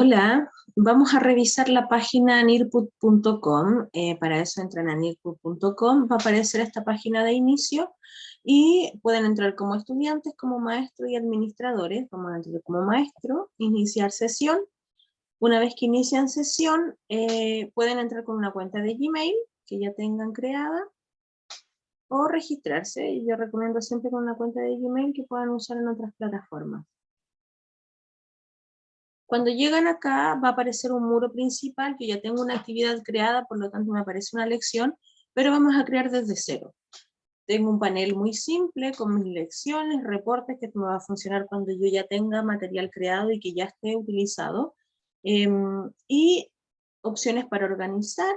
Hola, vamos a revisar la página nearput.com. Para eso entran a nearput.com, va a aparecer esta página de inicio y pueden entrar como estudiantes, como maestros y administradores. Vamos a entrar como maestro, iniciar sesión. Una vez que inician sesión, pueden entrar con una cuenta de Gmail que ya tengan creada o registrarse. Y yo recomiendo siempre con una cuenta de Gmail que puedan usar en otras plataformas. Cuando llegan acá va a aparecer un muro principal, yo ya tengo una actividad creada, por lo tanto me aparece una lección, pero vamos a crear desde cero. Tengo un panel muy simple con mis lecciones, reportes, que me va a funcionar cuando yo ya tenga material creado y que ya esté utilizado. Y opciones para organizar,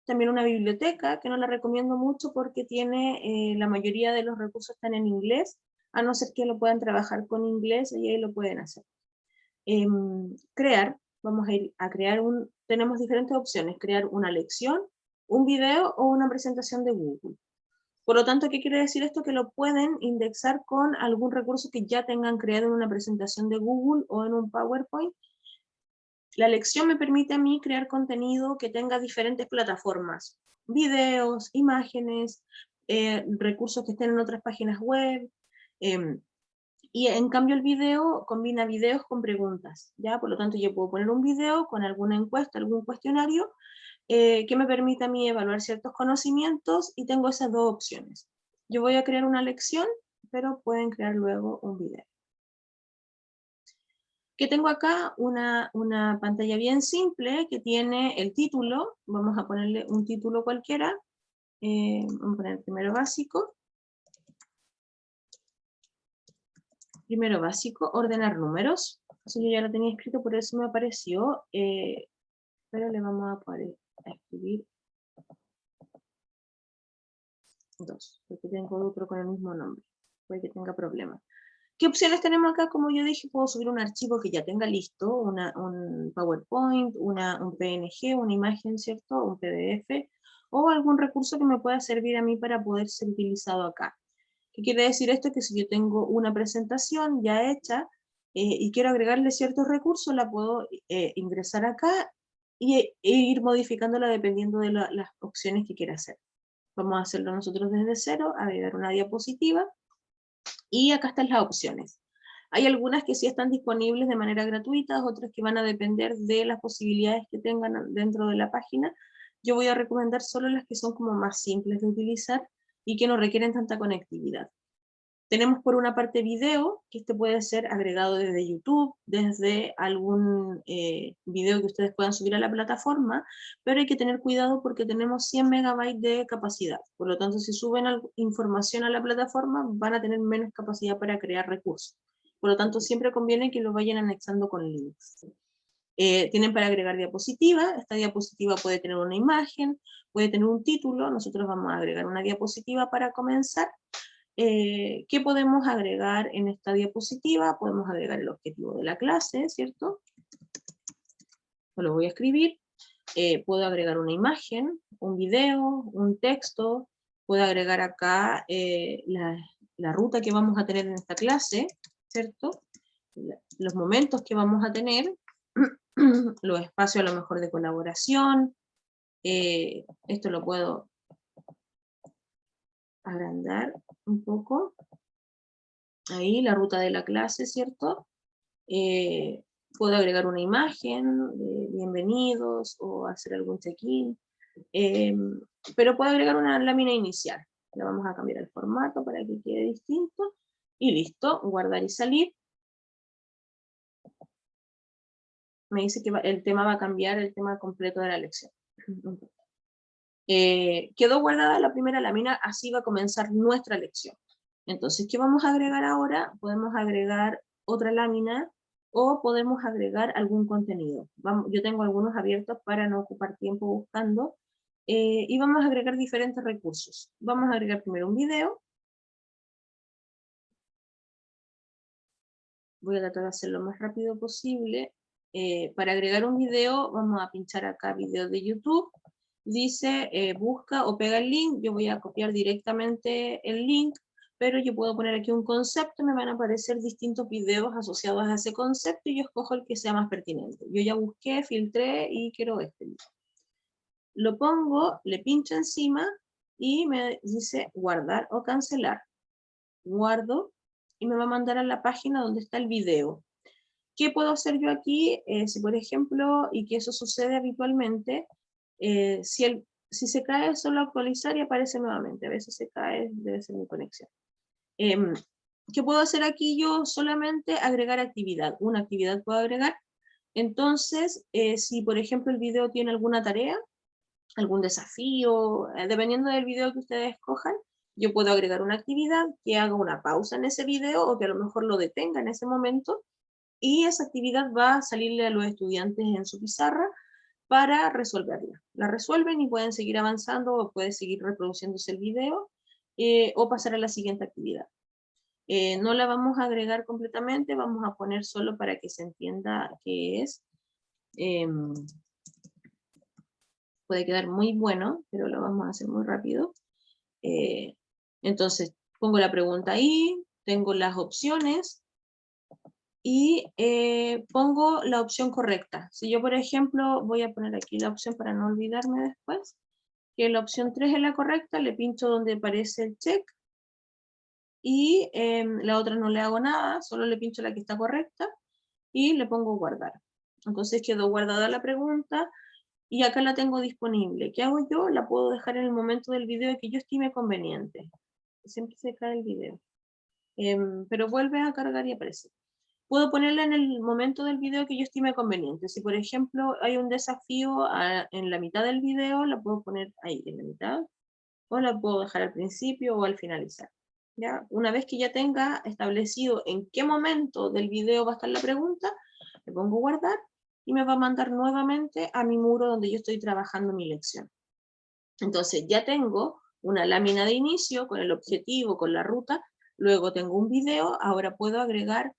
también una biblioteca, que no la recomiendo mucho porque tiene, la mayoría de los recursos están en inglés, a no ser que lo puedan trabajar con inglés y ahí lo pueden hacer. Crear, vamos a ir a crear tenemos diferentes opciones, crear una lección, un video o una presentación de Google. Por lo tanto, ¿qué quiere decir esto? Que lo pueden indexar con algún recurso que ya tengan creado en una presentación de Google o en un PowerPoint. La lección me permite a mí crear contenido que tenga diferentes plataformas, videos, imágenes, recursos que estén en otras páginas web, y en cambio el video combina videos con preguntas, ¿ya? Por lo tanto yo puedo poner un video con alguna encuesta, algún cuestionario, que me permita a mí evaluar ciertos conocimientos, y tengo esas dos opciones. Yo voy a crear una lección, pero pueden crear luego un video. Que tengo acá una pantalla bien simple que tiene el título, vamos a ponerle un título cualquiera, vamos a poner primero básico, ordenar números. Eso yo ya lo tenía escrito, por eso me apareció, pero le vamos a escribir 2, porque tengo otro con el mismo nombre, puede que tenga problemas. ¿Qué opciones tenemos acá? Como yo dije, puedo subir un archivo que ya tenga listo, un PowerPoint, un PNG, una imagen, ¿cierto? Un PDF, o algún recurso que me pueda servir a mí para poder ser utilizado acá. ¿Qué quiere decir esto? Que si yo tengo una presentación ya hecha, y quiero agregarle ciertos recursos, la puedo ingresar acá e ir modificándola dependiendo de las opciones que quiera hacer. Vamos a hacerlo nosotros desde cero, agregar una diapositiva, y acá están las opciones. Hay algunas que sí están disponibles de manera gratuita, otras que van a depender de las posibilidades que tengan dentro de la página. Yo voy a recomendar solo las que son como más simples de utilizar y que no requieren tanta conectividad. Tenemos por una parte video, que este puede ser agregado desde YouTube, desde algún video que ustedes puedan subir a la plataforma, pero hay que tener cuidado porque tenemos 100 megabytes de capacidad. Por lo tanto, si suben información a la plataforma, van a tener menos capacidad para crear recursos. Por lo tanto, siempre conviene que lo vayan anexando con links. Tienen para agregar diapositiva. Esta diapositiva puede tener una imagen, puede tener un título. Nosotros vamos a agregar una diapositiva para comenzar. ¿Qué podemos agregar en esta diapositiva? Podemos agregar el objetivo de la clase, ¿cierto? Lo voy a escribir. Puedo agregar una imagen, un video, un texto. Puedo agregar acá la ruta que vamos a tener en esta clase, ¿cierto? Los momentos que vamos a tener, los espacios a lo mejor de colaboración. Esto lo puedo agrandar un poco. Ahí la ruta de la clase, ¿cierto? Puedo agregar una imagen de bienvenidos o hacer algún check-in, pero puedo agregar una lámina inicial. Le vamos a cambiar el formato para que quede distinto, y listo, guardar y salir. Me dice que el tema va a cambiar, el tema completo de la lección. Quedó guardada la primera lámina, así va a comenzar nuestra lección. Entonces, ¿qué vamos a agregar ahora? Podemos agregar otra lámina, o podemos agregar algún contenido. Yo tengo algunos abiertos para no ocupar tiempo buscando, y vamos a agregar diferentes recursos. Vamos a agregar primero un video. Voy a tratar de hacerlo lo más rápido posible. Para agregar un video, vamos a pinchar acá video de YouTube. Dice busca o pega el link. Yo voy a copiar directamente el link. pero yo puedo poner aquí un concepto, me van a aparecer distintos videos asociados a ese concepto y yo escojo el que sea más pertinente. Yo ya busqué, filtré y quiero este. Lo pongo, le pincho encima y me dice guardar o cancelar. Guardo y me va a mandar a la página donde está el video. ¿Qué puedo hacer yo aquí? Si por ejemplo, y que eso sucede habitualmente, si se cae solo actualizar y aparece nuevamente, a veces se cae, debe ser mi conexión. ¿Qué puedo hacer aquí yo? Solamente agregar actividad. Una actividad puedo agregar. Entonces, si por ejemplo el video tiene alguna tarea, algún desafío, dependiendo del video que ustedes escojan, yo puedo agregar una actividad que haga una pausa en ese video o que a lo mejor lo detenga en ese momento y esa actividad va a salirle a los estudiantes en su pizarra para resolverla. La resuelven y pueden seguir avanzando o puede seguir reproduciéndose el video o pasar a la siguiente actividad. No la vamos a agregar completamente, vamos a poner solo para que se entienda qué es. Puede quedar muy bueno, pero lo vamos a hacer muy rápido. Entonces, pongo la pregunta ahí, tengo las opciones, y pongo la opción correcta. Si yo, por ejemplo, voy a poner aquí la opción para no olvidarme después, que la opción 3 es la correcta, le pincho donde aparece el check, y la otra no le hago nada, solo le pincho la que está correcta, y le pongo guardar. Entonces quedó guardada la pregunta, y acá la tengo disponible. ¿Qué hago yo? La puedo dejar en el momento del video que yo estime conveniente. Siempre se cae el video. Pero vuelve a cargar y aparece. Puedo ponerla en el momento del video que yo estime conveniente. Si por ejemplo hay un desafío en la mitad del video, la puedo poner ahí en la mitad, o la puedo dejar al principio o al finalizar. ¿Ya? Una vez que ya tenga establecido en qué momento del video va a estar la pregunta, le pongo guardar y me va a mandar nuevamente a mi muro donde yo estoy trabajando mi lección. Entonces ya tengo una lámina de inicio con el objetivo, con la ruta, luego tengo un video, ahora puedo agregar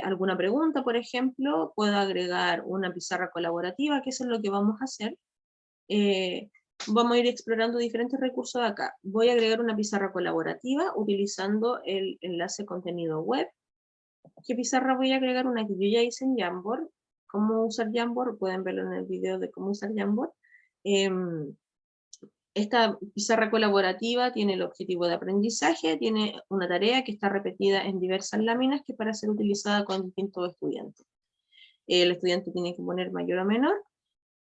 alguna pregunta, por ejemplo, puedo agregar una pizarra colaborativa, que eso es lo que vamos a hacer. Vamos a ir explorando diferentes recursos de acá. Voy a agregar una pizarra colaborativa utilizando el enlace contenido web. ¿Qué pizarra voy a agregar? Una que yo ya hice en Jamboard. ¿Cómo usar Jamboard? Pueden verlo en el video de cómo usar Jamboard. Esta pizarra colaborativa tiene el objetivo de aprendizaje, tiene una tarea que está repetida en diversas láminas que para ser utilizada con distintos estudiantes. El estudiante tiene que poner mayor o menor.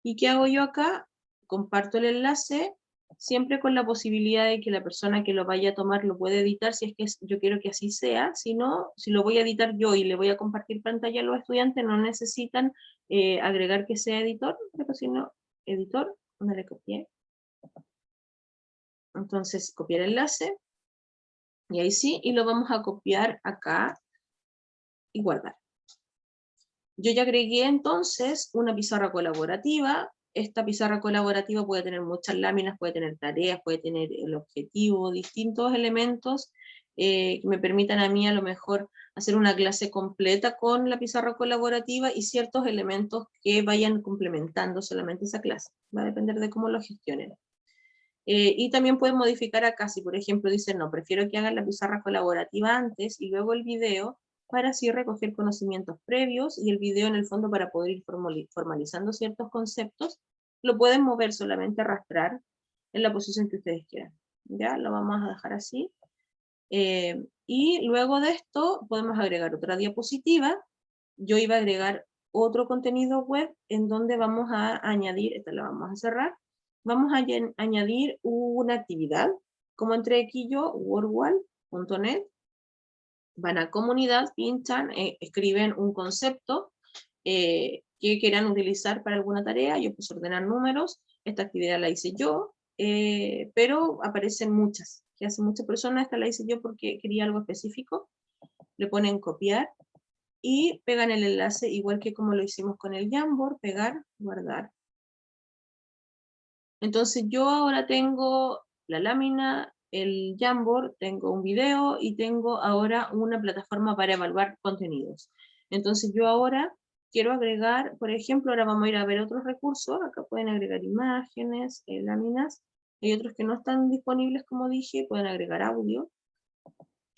¿Y qué hago yo acá? Comparto el enlace, siempre con la posibilidad de que la persona que lo vaya a tomar lo puede editar, si es que yo quiero que así sea. Si no, si lo voy a editar yo y le voy a compartir pantalla a los estudiantes, no necesitan agregar que sea editor, pero si no, editor, donde le copié. Entonces, copiar enlace, y ahí sí, y lo vamos a copiar acá y guardar. Yo ya agregué entonces una pizarra colaborativa. Esta pizarra colaborativa puede tener muchas láminas, puede tener tareas, puede tener el objetivo, distintos elementos que me permitan a mí a lo mejor hacer una clase completa con la pizarra colaborativa y ciertos elementos que vayan complementando solamente esa clase. Va a depender de cómo lo gestionen. Y también pueden modificar acá, si por ejemplo dicen, no, prefiero que hagan la pizarra colaborativa antes y luego el video, para así recoger conocimientos previos y el video en el fondo para poder ir formalizando ciertos conceptos, lo pueden mover, solamente arrastrar en la posición que ustedes quieran. Ya, lo vamos a dejar así. Y luego de esto podemos agregar otra diapositiva. Yo iba a agregar otro contenido web en donde vamos a añadir, esta la vamos a cerrar, vamos a añadir una actividad. Como entré aquí yo, wordwall.net, van a comunidad, pinchan, escriben un concepto que quieran utilizar para alguna tarea. Yo puse ordenar números, esta actividad la hice yo, pero aparecen muchas, que hacen muchas personas. Esta la hice yo porque quería algo específico. Le ponen copiar y pegan el enlace igual que como lo hicimos con el Jamboard, pegar, guardar. Entonces yo ahora tengo la lámina, el Jamboard, tengo un video y tengo ahora una plataforma para evaluar contenidos. Entonces yo ahora quiero agregar, por ejemplo, ahora vamos a ir a ver otros recursos. Acá pueden agregar imágenes, láminas. Hay otros que no están disponibles, como dije, pueden agregar audio.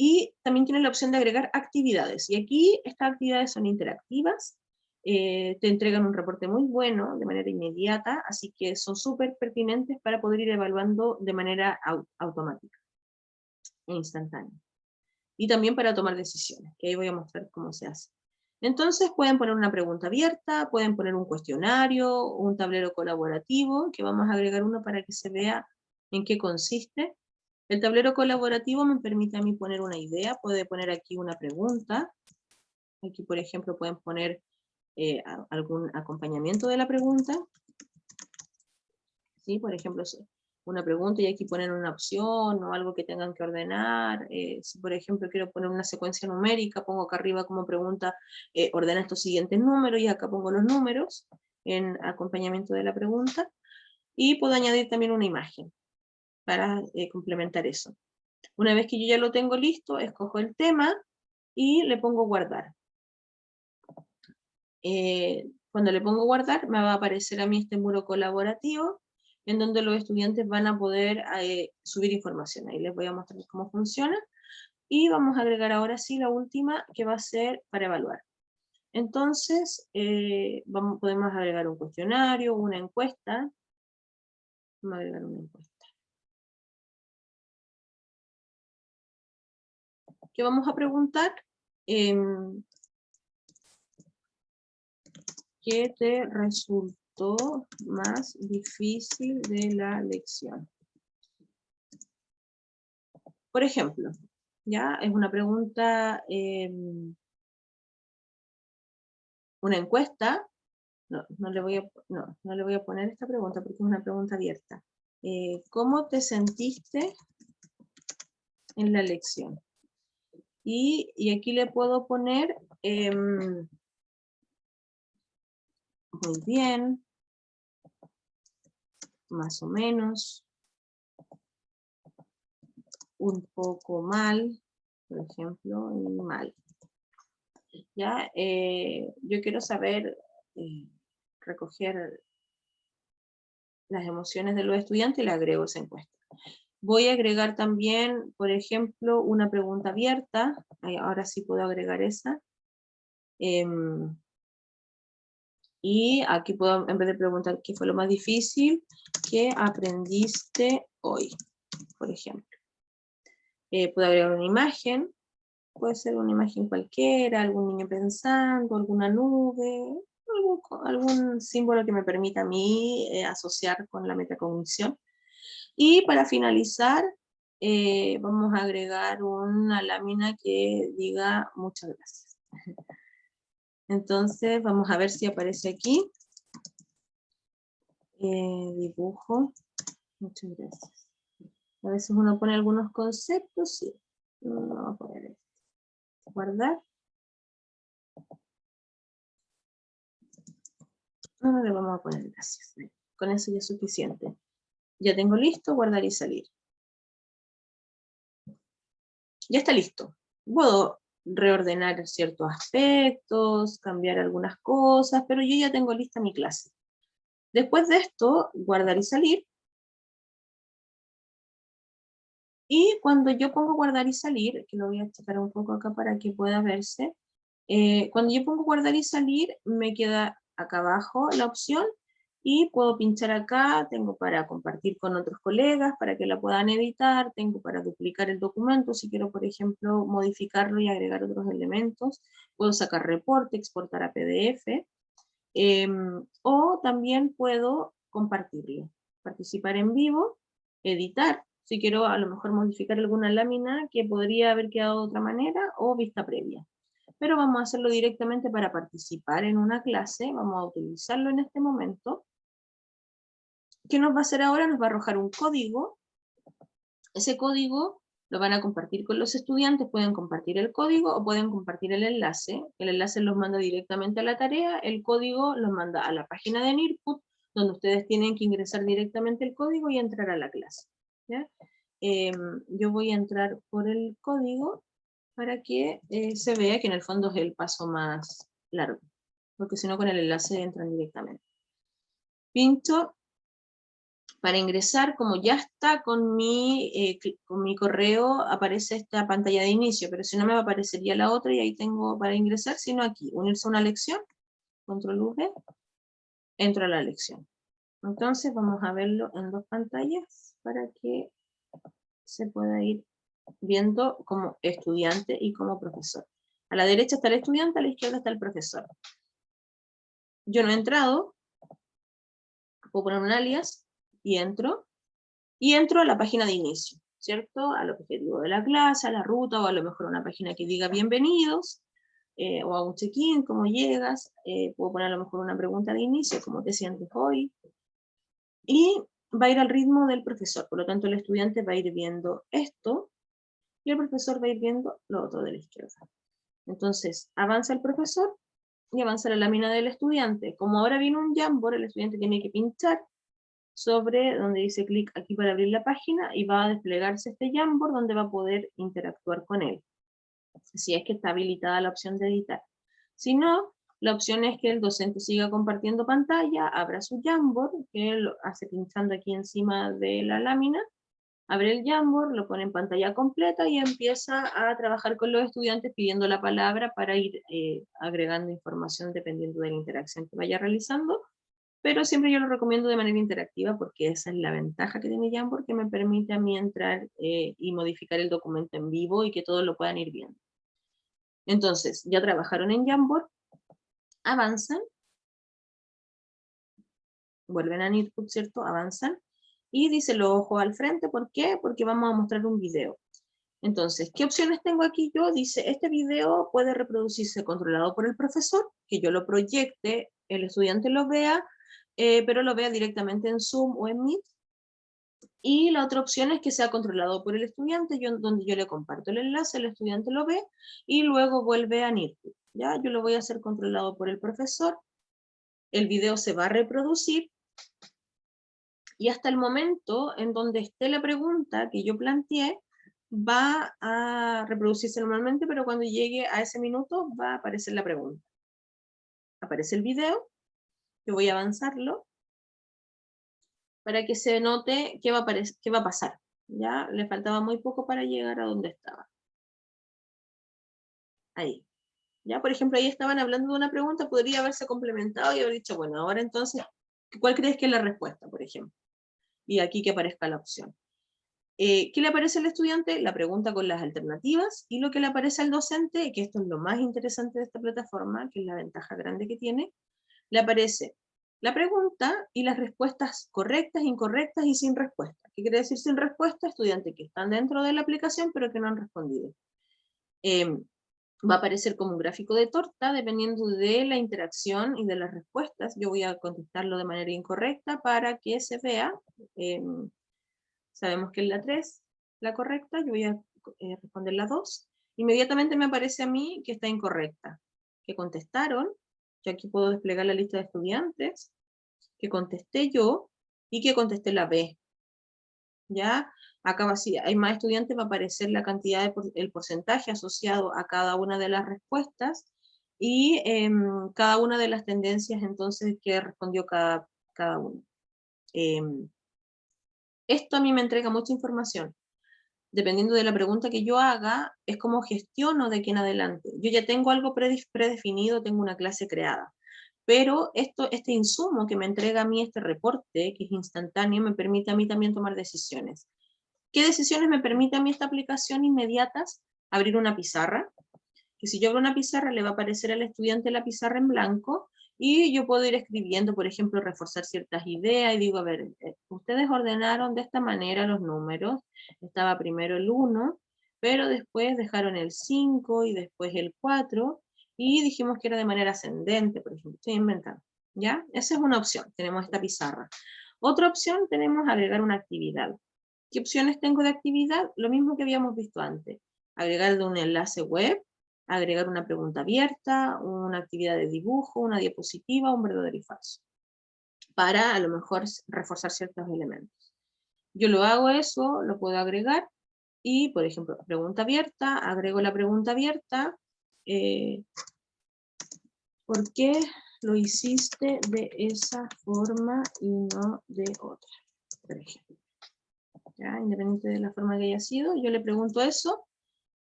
Y también tiene la opción de agregar actividades. Y aquí estas actividades son interactivas, te entregan un reporte muy bueno de manera inmediata, así que son súper pertinentes para poder ir evaluando de manera automática e instantánea. Y también para tomar decisiones, que ahí voy a mostrar cómo se hace. Entonces pueden poner una pregunta abierta, pueden poner un cuestionario, un tablero colaborativo, que vamos a agregar uno para que se vea en qué consiste. El tablero colaborativo me permite a mí poner una idea, puede poner aquí una pregunta. Aquí, por ejemplo, pueden poner algún acompañamiento de la pregunta. ¿Sí? Por ejemplo, una pregunta y aquí ponen una opción o algo que tengan que ordenar. Si, por ejemplo, quiero poner una secuencia numérica, pongo acá arriba como pregunta, ordena estos siguientes números y acá pongo los números en acompañamiento de la pregunta. Y puedo añadir también una imagen para complementar eso. Una vez que yo ya lo tengo listo, escojo el tema y le pongo guardar. Cuando le pongo guardar, me va a aparecer a mí este muro colaborativo, en donde los estudiantes van a poder subir información. Ahí les voy a mostrar cómo funciona. Y vamos a agregar ahora sí la última, que va a ser para evaluar. Entonces, podemos agregar un cuestionario, una encuesta. Vamos a agregar una encuesta. ¿Qué vamos a preguntar? ¿Qué te resultó más difícil de la lección? Por ejemplo, ya es una pregunta, una encuesta. No le voy a poner esta pregunta porque es una pregunta abierta. ¿Cómo te sentiste en la lección? Y aquí le puedo poner muy bien, más o menos, un poco mal, por ejemplo, y mal. ¿Ya? Yo quiero saber, recoger las emociones de los estudiantes y le agrego esa encuesta. Voy a agregar también, por ejemplo, una pregunta abierta. Ahora sí puedo agregar esa. Y aquí puedo, en vez de preguntar qué fue lo más difícil, ¿qué aprendiste hoy? Por ejemplo. Puedo agregar una imagen. Puede ser una imagen cualquiera, algún niño pensando, alguna nube, algún símbolo que me permita a mí asociar con la metacognición. Y para finalizar, vamos a agregar una lámina que diga muchas gracias. Entonces, vamos a ver si aparece aquí. Dibujo, muchas gracias. A veces uno pone algunos conceptos, sí. No, vamos a poner esto. Guardar. No le vamos a poner gracias. Con eso ya es suficiente. Ya tengo listo, guardar y salir. Ya está listo. Puedo reordenar ciertos aspectos, cambiar algunas cosas, pero yo ya tengo lista mi clase. Después de esto, guardar y salir. Y cuando yo pongo guardar y salir, que lo voy a checar un poco acá para que pueda verse, cuando yo pongo guardar y salir, me queda acá abajo la opción y puedo pinchar acá, tengo para compartir con otros colegas para que la puedan editar, tengo para duplicar el documento, si quiero, por ejemplo, modificarlo y agregar otros elementos, puedo sacar reporte, exportar a PDF, o también puedo compartirlo, participar en vivo, editar, si quiero a lo mejor modificar alguna lámina que podría haber quedado de otra manera, o vista previa. Pero vamos a hacerlo directamente para participar en una clase, vamos a utilizarlo en este momento. ¿Qué nos va a hacer ahora? Nos va a arrojar un código. Ese código lo van a compartir con los estudiantes, pueden compartir el código o pueden compartir el enlace. El enlace los manda directamente a la tarea, el código los manda a la página de NIRPUT, donde ustedes tienen que ingresar directamente el código y entrar a la clase. ¿Ya? Yo voy a entrar por el código para que se vea que en el fondo es el paso más largo, porque si no con el enlace entran directamente. Pincho Para ingresar, como ya está con mi correo, aparece esta pantalla de inicio, pero si no me aparecería la otra y ahí tengo para ingresar, sino aquí, unirse a una lección, control V, entro a la lección. Entonces vamos a verlo en dos pantallas para que se pueda ir viendo como estudiante y como profesor. A la derecha está el estudiante, a la izquierda está el profesor. Yo no he entrado, puedo poner un alias y entro a la página de inicio, ¿cierto? Al objetivo de la clase, a la ruta, o a lo mejor una página que diga bienvenidos, o a un check-in, cómo llegas, puedo poner a lo mejor una pregunta de inicio, cómo te sientes hoy, y va a ir al ritmo del profesor, por lo tanto el estudiante va a ir viendo esto, y el profesor va a ir viendo lo otro de la izquierda. Entonces, avanza el profesor, y avanza la lámina del estudiante. Como ahora viene un Jamboard, el estudiante tiene que pinchar sobre donde dice clic aquí para abrir la página y va a desplegarse este Jamboard donde va a poder interactuar con él, si es que está habilitada la opción de editar. Si no, la opción es que el docente siga compartiendo pantalla, abra su Jamboard, que él hace pinchando aquí encima de la lámina, abre el Jamboard, lo pone en pantalla completa y empieza a trabajar con los estudiantes pidiendo la palabra para ir agregando información dependiendo de la interacción que vaya realizando. Pero siempre yo lo recomiendo de manera interactiva porque esa es la ventaja que tiene Jamboard, que me permite a mí entrar y modificar el documento en vivo y que todos lo puedan ir viendo. Entonces, ya trabajaron en Jamboard, avanzan, vuelven a Neetpub, ¿cierto? Avanzan, y dice los ojos al frente, ¿por qué? Porque vamos a mostrar un video. Entonces, ¿qué opciones tengo aquí yo? Dice, este video puede reproducirse controlado por el profesor, que yo lo proyecte, el estudiante lo vea, pero lo vea directamente en Zoom o en Meet. Y la otra opción es que sea controlado por el estudiante, donde yo le comparto el enlace, el estudiante lo ve, y luego vuelve a Neetpub. ¿Ya? Yo lo voy a hacer controlado por el profesor, el video se va a reproducir, y hasta el momento en donde esté la pregunta que yo planteé, va a reproducirse normalmente, pero cuando llegue a ese minuto va a aparecer la pregunta. Aparece el video, yo voy a avanzarlo, para que se note qué va a pasar. Ya le faltaba muy poco para llegar a donde estaba. Ahí. Ya, por ejemplo, ahí estaban hablando de una pregunta, podría haberse complementado y haber dicho, bueno, ahora entonces, ¿cuál crees que es la respuesta, por ejemplo? Y aquí que aparezca la opción. ¿Qué le aparece al estudiante? La pregunta con las alternativas, y lo que le aparece al docente, que esto es lo más interesante de esta plataforma, que es la ventaja grande que tiene, le aparece la pregunta y las respuestas correctas, incorrectas y sin respuesta. ¿Qué quiere decir sin respuesta? Estudiantes que están dentro de la aplicación pero que no han respondido. Va a aparecer como un gráfico de torta dependiendo de la interacción y de las respuestas. Yo voy a contestarlo de manera incorrecta para que se vea. Sabemos que es la 3 la correcta, yo voy a responder la 2. Inmediatamente me aparece a mí que está incorrecta, que contestaron. Yo aquí puedo desplegar la lista de estudiantes, que contesté yo y que contesté la B. ¿Ya? Acá si hay más estudiantes va a aparecer la cantidad, el porcentaje asociado a cada una de las respuestas y cada una de las tendencias entonces que respondió cada uno. Esto a mí me entrega mucha información. Dependiendo de la pregunta que yo haga, es como gestiono de aquí en adelante. Yo ya tengo algo predefinido, tengo una clase creada. Pero este insumo que me entrega a mí este reporte, que es instantáneo, me permite a mí también tomar decisiones. ¿Qué decisiones me permite a mí esta aplicación inmediatas? Abrir una pizarra, que si yo abro una pizarra le va a aparecer al estudiante la pizarra en blanco, y yo puedo ir escribiendo, por ejemplo, reforzar ciertas ideas, y digo, a ver, ustedes ordenaron de esta manera los números, estaba primero el 1, pero después dejaron el 5 y después el 4, y dijimos que era de manera ascendente, por ejemplo, estoy inventando, ¿ya? Esa es una opción, tenemos esta pizarra. Otra opción, tenemos agregar una actividad. ¿Qué opciones tengo de actividad? Lo mismo que habíamos visto antes, agregar de un enlace web, agregar una pregunta abierta, una actividad de dibujo, una diapositiva, un verdadero y falso, para a lo mejor reforzar ciertos elementos. Yo lo hago eso, lo puedo agregar, y por ejemplo, pregunta abierta, agrego la pregunta abierta, ¿por qué lo hiciste de esa forma y no de otra? por ejemplo. ¿Ya? Independiente de la forma que haya sido, yo le pregunto eso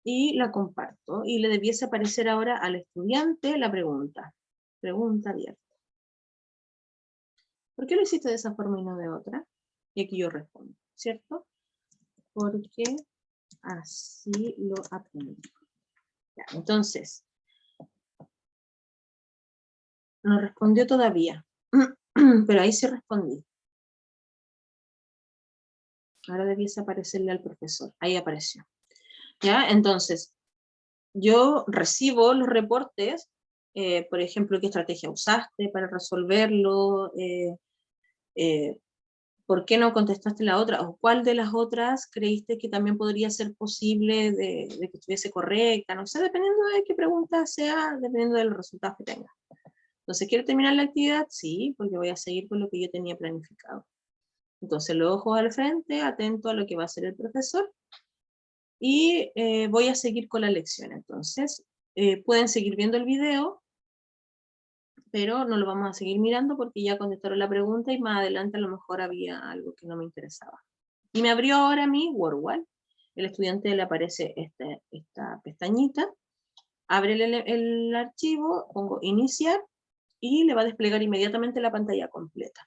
y la comparto. Y le debiese aparecer ahora al estudiante la pregunta. Pregunta abierta. ¿Por qué lo hiciste de esa forma y no de otra? Y aquí yo respondo, ¿cierto? Porque así lo aprendí. Ya, entonces, no respondió todavía, pero ahí sí respondí. Ahora debiese aparecerle al profesor. Ahí apareció. ¿Ya? Entonces, yo recibo los reportes, por ejemplo, qué estrategia usaste para resolverlo, por qué no contestaste la otra, o cuál de las otras creíste que también podría ser posible de que estuviese correcta, no sé, dependiendo de qué pregunta sea, dependiendo de los resultados que tenga. Entonces, ¿quiero terminar la actividad? Sí, porque voy a seguir con lo que yo tenía planificado. Entonces, los ojos al frente, atento a lo que va a hacer el profesor, y voy a seguir con la lección. Entonces, pueden seguir viendo el video, pero no lo vamos a seguir mirando porque ya contestaron la pregunta y más adelante a lo mejor había algo que no me interesaba. Y me abrió ahora mi WordWall. El estudiante le aparece esta pestañita, abre el archivo, pongo iniciar y le va a desplegar inmediatamente la pantalla completa.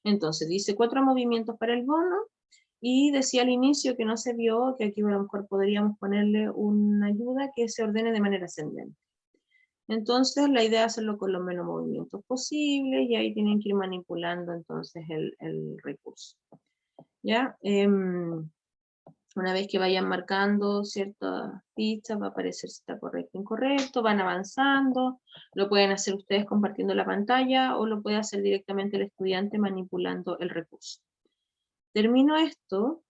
Entonces dice 4 movimientos para el bono, y decía al inicio que no se vio, que aquí a lo mejor podríamos ponerle una ayuda que se ordene de manera ascendente. Entonces la idea es hacerlo con los menos movimientos posibles, y ahí tienen que ir manipulando entonces el recurso. ¿Ya? Una vez que vayan marcando ciertas fichas, va a aparecer si está correcto o incorrecto, van avanzando, lo pueden hacer ustedes compartiendo la pantalla, o lo puede hacer directamente el estudiante manipulando el recurso. Termino esto,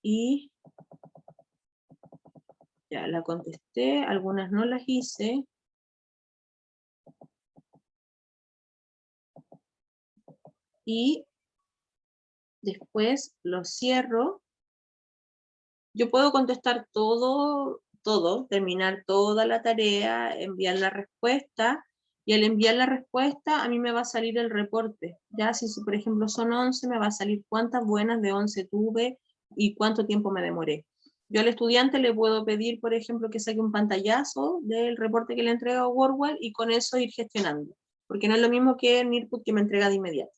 y ya la contesté, algunas no las hice. Y después lo cierro. Yo puedo contestar todo, terminar toda la tarea, enviar la respuesta, y al enviar la respuesta a mí me va a salir el reporte. Ya si por ejemplo son 11, me va a salir cuántas buenas de 11 tuve y cuánto tiempo me demoré. Yo al estudiante le puedo pedir, por ejemplo, que saque un pantallazo del reporte que le entrega a WordWall y con eso ir gestionando, porque no es lo mismo que en Nearpod, que me entrega de inmediato.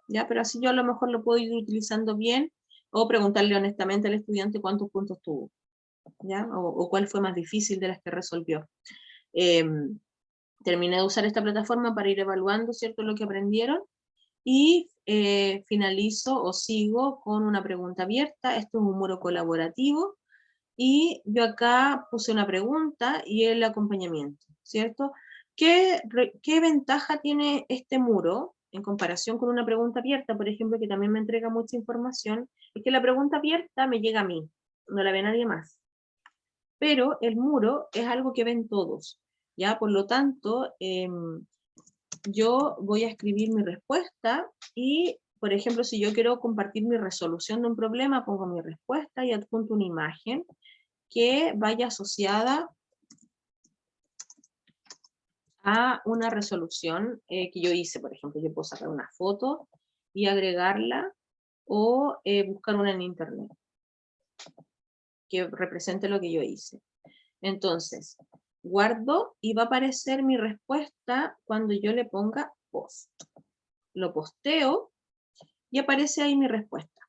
¿Ya? Pero así yo a lo mejor lo puedo ir utilizando bien, o preguntarle honestamente al estudiante cuántos puntos tuvo, ¿ya? O cuál fue más difícil de las que resolvió. Terminé de usar esta plataforma para ir evaluando, ¿cierto?, lo que aprendieron, y finalizo o sigo con una pregunta abierta. Esto es un muro colaborativo, y yo acá puse una pregunta y el acompañamiento, ¿cierto? ¿Qué ventaja tiene este muro en comparación con una pregunta abierta, por ejemplo, que también me entrega mucha información? Es que la pregunta abierta me llega a mí, no la ve nadie más. Pero el muro es algo que ven todos, ¿ya? Por lo tanto, yo voy a escribir mi respuesta y, por ejemplo, si yo quiero compartir mi resolución de un problema, pongo mi respuesta y adjunto una imagen que vaya asociada a una resolución que yo hice. Por ejemplo, yo puedo sacar una foto y agregarla, o buscar una en internet que represente lo que yo hice. Entonces, guardo y va a aparecer mi respuesta cuando yo le ponga post. Lo posteo y aparece ahí mi respuesta.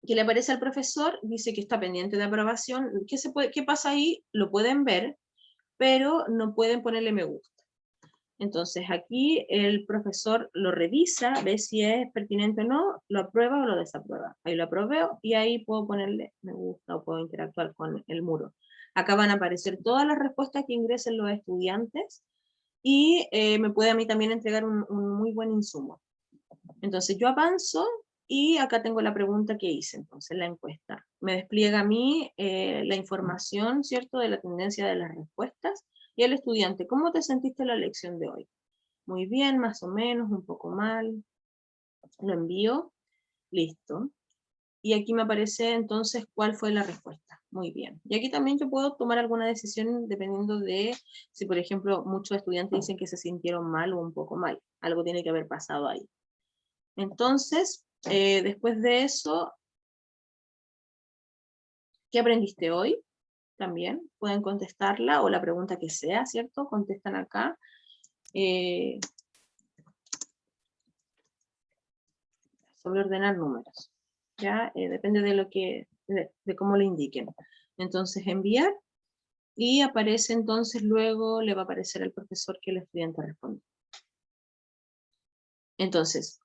Que le aparece al profesor, dice que está pendiente de aprobación. ¿Qué pasa ahí? Lo pueden ver, pero no pueden ponerle me gusta. Entonces aquí el profesor lo revisa, ve si es pertinente o no, lo aprueba o lo desaprueba. Ahí lo apruebo y ahí puedo ponerle me gusta o puedo interactuar con el muro. Acá van a aparecer todas las respuestas que ingresen los estudiantes, y me puede a mí también entregar un muy buen insumo. Entonces yo avanzo y acá tengo la pregunta que hice, entonces la encuesta. Me despliega a mí la información, ¿cierto?, de la tendencia de las respuestas, y al estudiante, ¿cómo te sentiste en la lección de hoy? Muy bien, más o menos, un poco mal. Lo envío, listo. Y aquí me aparece entonces cuál fue la respuesta. Muy bien. Y aquí también yo puedo tomar alguna decisión dependiendo de si, por ejemplo, muchos estudiantes dicen que se sintieron mal o un poco mal. Algo tiene que haber pasado ahí. Entonces, Después de eso, ¿qué aprendiste hoy? También pueden contestarla, o la pregunta que sea, ¿cierto? Contestan acá. Sobre ordenar números, ¿ya? Depende de lo que, de cómo le indiquen. Entonces, enviar, y aparece entonces luego, le va a aparecer al profesor que el estudiante responde. Entonces,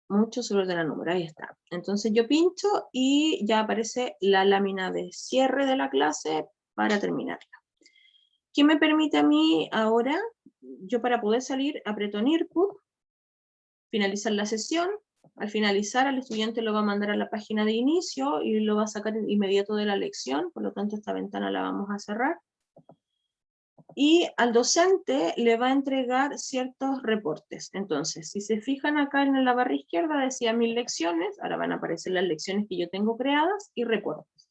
mucho sobre ordenar números, ahí está. Entonces yo pincho y ya aparece la lámina de cierre de la clase para terminarla. ¿Qué me permite a mí ahora? Yo, para poder salir, aprieto en Input, finalizar la sesión. Al finalizar, al estudiante lo va a mandar a la página de inicio y lo va a sacar inmediato de la lección, por lo tanto esta ventana la vamos a cerrar. Y al docente le va a entregar ciertos reportes. Entonces, si se fijan acá en la barra izquierda, decía 1000 lecciones, ahora van a aparecer las lecciones que yo tengo creadas y reportes.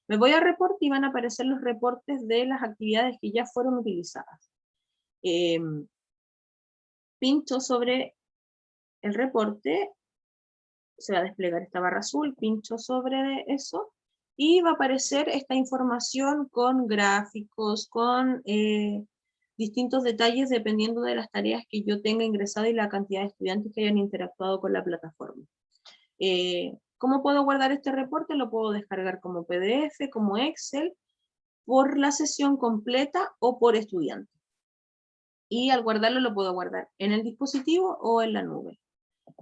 Me voy a report y van a aparecer los reportes de las actividades que ya fueron utilizadas. Pincho sobre el reporte, se va a desplegar esta barra azul, pincho sobre eso, y va a aparecer esta información con gráficos, con distintos detalles dependiendo de las tareas que yo tenga ingresado y la cantidad de estudiantes que hayan interactuado con la plataforma. ¿Cómo puedo guardar este reporte? Lo puedo descargar como PDF, como Excel, por la sesión completa o por estudiante. Y al guardarlo lo puedo guardar en el dispositivo o en la nube.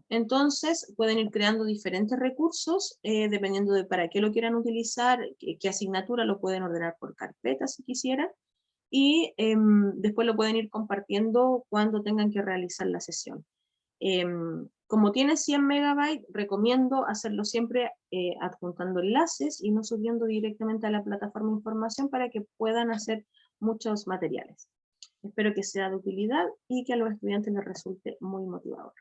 Entonces pueden ir creando diferentes recursos, dependiendo de para qué lo quieran utilizar, qué asignatura, lo pueden ordenar por carpeta si quisieran, y después lo pueden ir compartiendo cuando tengan que realizar la sesión. Como tiene 100 megabytes, recomiendo hacerlo siempre adjuntando enlaces y no subiendo directamente a la plataforma de información para que puedan hacer muchos materiales. Espero que sea de utilidad y que a los estudiantes les resulte muy motivador.